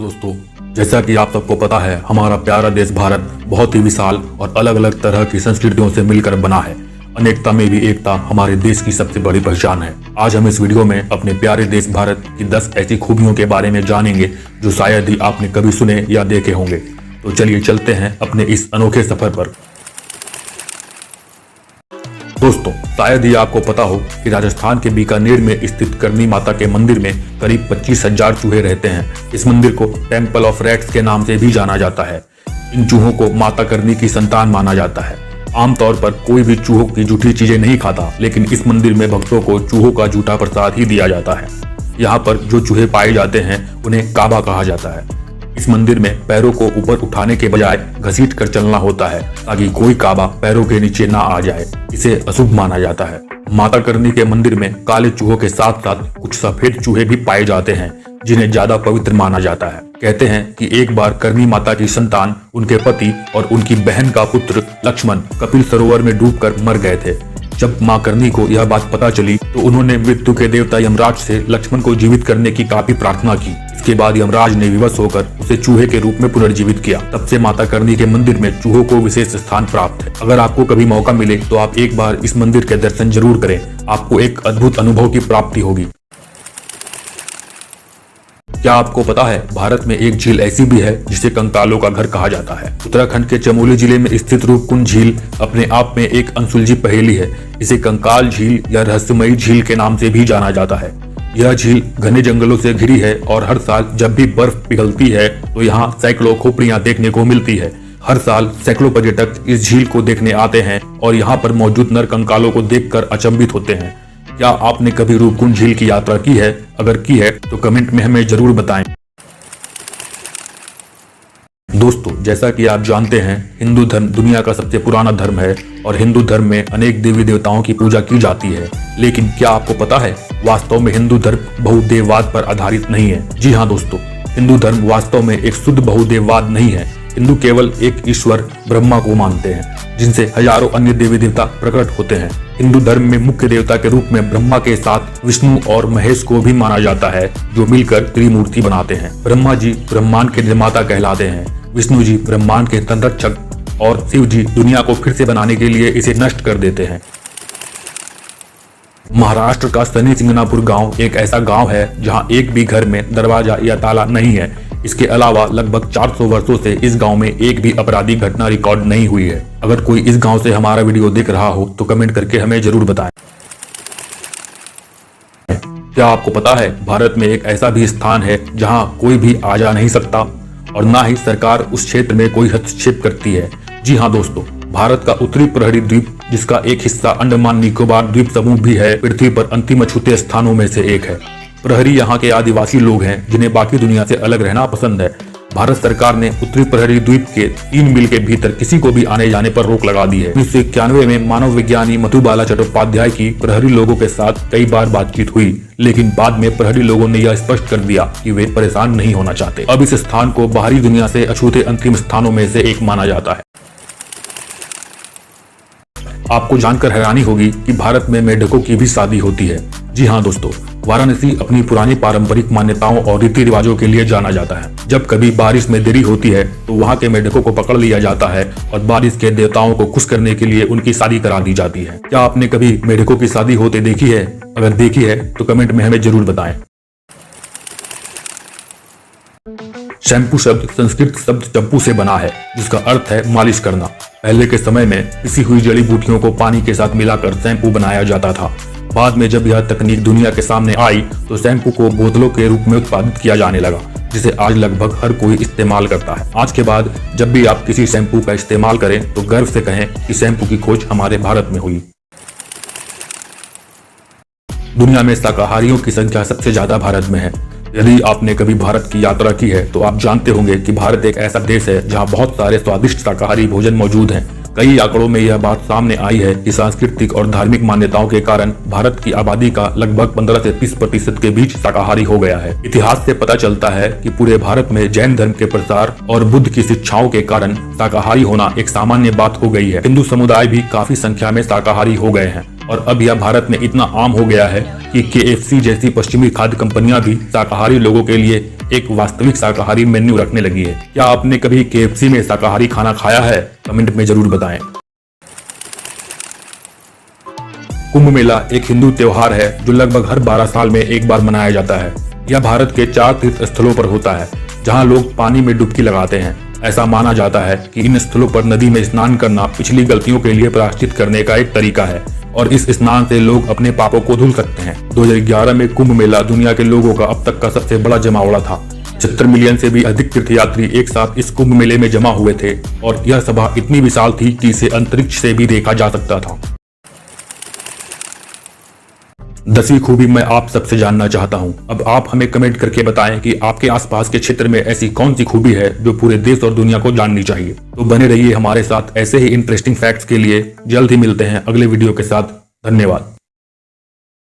दोस्तों, जैसा कि आप सबको पता है, हमारा प्यारा देश भारत बहुत ही विशाल और अलग अलग तरह की संस्कृतियों से मिलकर बना है। अनेकता में भी एकता हमारे देश की सबसे बड़ी पहचान है। आज हम इस वीडियो में अपने प्यारे देश भारत की 10 ऐसी खूबियों के बारे में जानेंगे जो शायद ही आपने कभी सुने या देखे होंगे। तो चलिए चलते हैं अपने इस अनोखे सफर पर। दोस्तों, शायद ही आपको पता हो कि राजस्थान के बीकानेर में स्थित करनी माता के मंदिर में करीब 25,000 चूहे रहते हैं। इस मंदिर को टेम्पल ऑफ रैट्स के नाम से भी जाना जाता है। इन चूहों को माता करनी की संतान माना जाता है। आमतौर पर कोई भी चूहों की जूठी चीजें नहीं खाता, लेकिन इस मंदिर में भक्तों को चूहों का जूठा प्रसाद ही दिया जाता है। यहाँ पर जो चूहे पाए जाते हैं उन्हें काबा कहा जाता है। इस मंदिर में पैरों को ऊपर उठाने के बजाय घसीट कर चलना होता है ताकि कोई काबा पैरों के नीचे ना आ जाए। इसे अशुभ माना जाता है। माता करनी के मंदिर में काले चूहों के साथ साथ कुछ सफेद चूहे भी पाए जाते हैं जिन्हें ज्यादा पवित्र माना जाता है। कहते हैं कि एक बार करनी माता की संतान, उनके पति और उनकी बहन का पुत्र लक्ष्मण कपिल सरोवर में डूबकर मर गए थे। जब मां करनी को यह बात पता चली तो उन्होंने मृत्यु के देवता यमराज से लक्ष्मण को जीवित करने की काफी प्रार्थना की। इसके बाद यमराज ने विवश होकर उसे चूहे के रूप में पुनर्जीवित किया। तब से माता करनी के मंदिर में चूहों को विशेष स्थान प्राप्त है। अगर आपको कभी मौका मिले तो आप एक बार इस मंदिर के दर्शन जरूर करें। आपको एक अद्भुत अनुभव की प्राप्ति होगी। क्या आपको पता है, भारत में एक झील ऐसी भी है जिसे कंकालों का घर कहा जाता है। उत्तराखंड के चमोली जिले में स्थित रूपकुंड झील अपने आप में एक अनसुलझी पहेली है। इसे कंकाल झील या रहस्यमयी झील के नाम से भी जाना जाता है। यह झील घने जंगलों से घिरी है और हर साल जब भी बर्फ पिघलती है तो यहाँ सैकड़ों खोपड़ियां देखने को मिलती है। हर साल सैकड़ों पर्यटक इस झील को देखने आते हैं और यहाँ पर मौजूद नर कंकालों को देखकर अचंभित होते हैं। क्या आपने कभी रूपकुंड झील की यात्रा की है? अगर की है तो कमेंट में हमें जरूर बताएं। दोस्तों, जैसा कि आप जानते हैं, हिंदू धर्म दुनिया का सबसे पुराना धर्म है और हिंदू धर्म में अनेक देवी देवताओं की पूजा की जाती है। लेकिन क्या आपको पता है, वास्तव में हिंदू धर्म बहुदेववाद पर आधारित नहीं है। जी हाँ दोस्तों, हिंदू धर्म वास्तव में एक शुद्ध बहुदेववाद नहीं है। हिंदू केवल एक ईश्वर ब्रह्मा को मानते हैं, जिनसे हजारों अन्य देवी देवता प्रकट होते हैं। हिंदू धर्म में मुख्य देवता के रूप में ब्रह्मा के साथ विष्णु और महेश को भी माना जाता है, जो मिलकर त्रिमूर्ति बनाते हैं। ब्रह्मा जी ब्रह्मांड के निर्माता कहलाते हैं, विष्णु जी ब्रह्मांड के संरक्षक और शिव जी दुनिया को फिर से बनाने के लिए इसे नष्ट कर देते हैं। महाराष्ट्र का शनि सिंगनापुर गांव एक ऐसा गांव है जहां एक भी घर में दरवाजा या ताला नहीं है। इसके अलावा लगभग 400 वर्षों से इस गांव में एक भी अपराधी घटना रिकॉर्ड नहीं हुई है। अगर कोई इस गांव से हमारा वीडियो देख रहा हो तो कमेंट करके हमें जरूर बताएं। क्या आपको पता है, भारत में एक ऐसा भी स्थान है जहां कोई भी आ जा नहीं सकता और ना ही सरकार उस क्षेत्र में कोई हस्तक्षेप करती है। जी हाँ दोस्तों, भारत का उत्तरी प्रहरी द्वीप, जिसका एक हिस्सा अंडमान निकोबार द्वीप समूह भी है, पृथ्वी पर अंतिम अछूते स्थानों में से एक है। प्रहरी यहाँ के आदिवासी लोग हैं जिन्हें बाकी दुनिया से अलग रहना पसंद है। भारत सरकार ने उत्तरी प्रहरी द्वीप के 3 मील के भीतर किसी को भी आने जाने पर रोक लगा दी है। 1991 में मानव विज्ञानी मधुबाला चट्टोपाध्याय की प्रहरी लोगों के साथ कई बार बातचीत हुई, लेकिन बाद में प्रहरी लोगों ने यह स्पष्ट कर दिया कि वे परेशान नहीं होना चाहते। अब इस स्थान को बाहरी दुनिया से अछूते अंतिम स्थानों में से एक माना जाता है। आपको जानकर हैरानी होगी कि भारत में मेढकों की भी शादी होती है। जी हाँ दोस्तों, वाराणसी अपनी पुरानी पारंपरिक मान्यताओं और रीति रिवाजों के लिए जाना जाता है। जब कभी बारिश में देरी होती है तो वहाँ के मेढकों को पकड़ लिया जाता है और बारिश के देवताओं को खुश करने के लिए उनकी शादी करा दी जाती है। क्या आपने कभी मेढकों की शादी होते देखी है? अगर देखी है तो कमेंट में हमें जरूर बताएं। शैम्पू शब्द संस्कृत शब्द चंपू से बना है, जिसका अर्थ है मालिश करना। पहले के समय में पिसी हुई जड़ी बूटियों को पानी के साथ मिलाकर शैम्पू बनाया जाता था। बाद में जब यह तकनीक दुनिया के सामने आई तो शैम्पू को बोतलों के रूप में उत्पादित किया जाने लगा, जिसे आज लगभग हर कोई इस्तेमाल करता है। आज के बाद जब भी आप किसी शैम्पू का इस्तेमाल करें तो गर्व से कहें कि शैम्पू की खोज हमारे भारत में हुई। दुनिया में शाकाहारियों की संख्या सबसे ज्यादा भारत में है। यदि आपने कभी भारत की यात्रा की है तो आप जानते होंगे कि भारत एक ऐसा देश है जहां बहुत सारे स्वादिष्ट शाकाहारी भोजन मौजूद हैं। कई आंकड़ों में यह बात सामने आई है कि सांस्कृतिक और धार्मिक मान्यताओं के कारण भारत की आबादी का लगभग 15 से 30% के बीच शाकाहारी हो गया है। इतिहास से पता चलता है कि पूरे भारत में जैन धर्म के प्रसार और बुद्ध की शिक्षाओं के कारण शाकाहारी होना एक सामान्य बात हो गई है। हिंदू समुदाय भी काफी संख्या में शाकाहारी हो गए हैं। और अब यह भारत में इतना आम हो गया है कि KFC जैसी पश्चिमी खाद्य कंपनियां भी शाकाहारी लोगों के लिए एक वास्तविक शाकाहारी मेन्यू रखने लगी है। क्या आपने कभी KFC में शाकाहारी खाना खाया है? कमेंट में जरूर बताएं। कुंभ मेला एक हिंदू त्योहार है जो लगभग हर 12 साल में एक बार मनाया जाता है। यह भारत के 4 तीर्थ स्थलों पर होता है जहां लोग पानी में डुबकी लगाते हैं। ऐसा माना जाता है कि इन स्थलों पर नदी में स्नान करना पिछली गलतियों के लिए प्रायश्चित करने का एक तरीका है और इस स्नान से लोग अपने पापों को धुल सकते हैं। 2011 में कुंभ मेला दुनिया के लोगों का अब तक का सबसे बड़ा जमावड़ा था। 70 मिलियन से भी अधिक तीर्थयात्री एक साथ इस कुंभ मेले में जमा हुए थे और यह सभा इतनी विशाल थी कि इसे अंतरिक्ष से भी देखा जा सकता था। 10वीं खूबी मैं आप सबसे जानना चाहता हूं। अब आप हमें कमेंट करके बताएं कि आपके आसपास के क्षेत्र में ऐसी कौन सी खूबी है जो पूरे देश और दुनिया को जाननी चाहिए। तो बने रहिए हमारे साथ ऐसे ही इंटरेस्टिंग फैक्ट्स के लिए। जल्द ही मिलते हैं अगले वीडियो के साथ। धन्यवाद।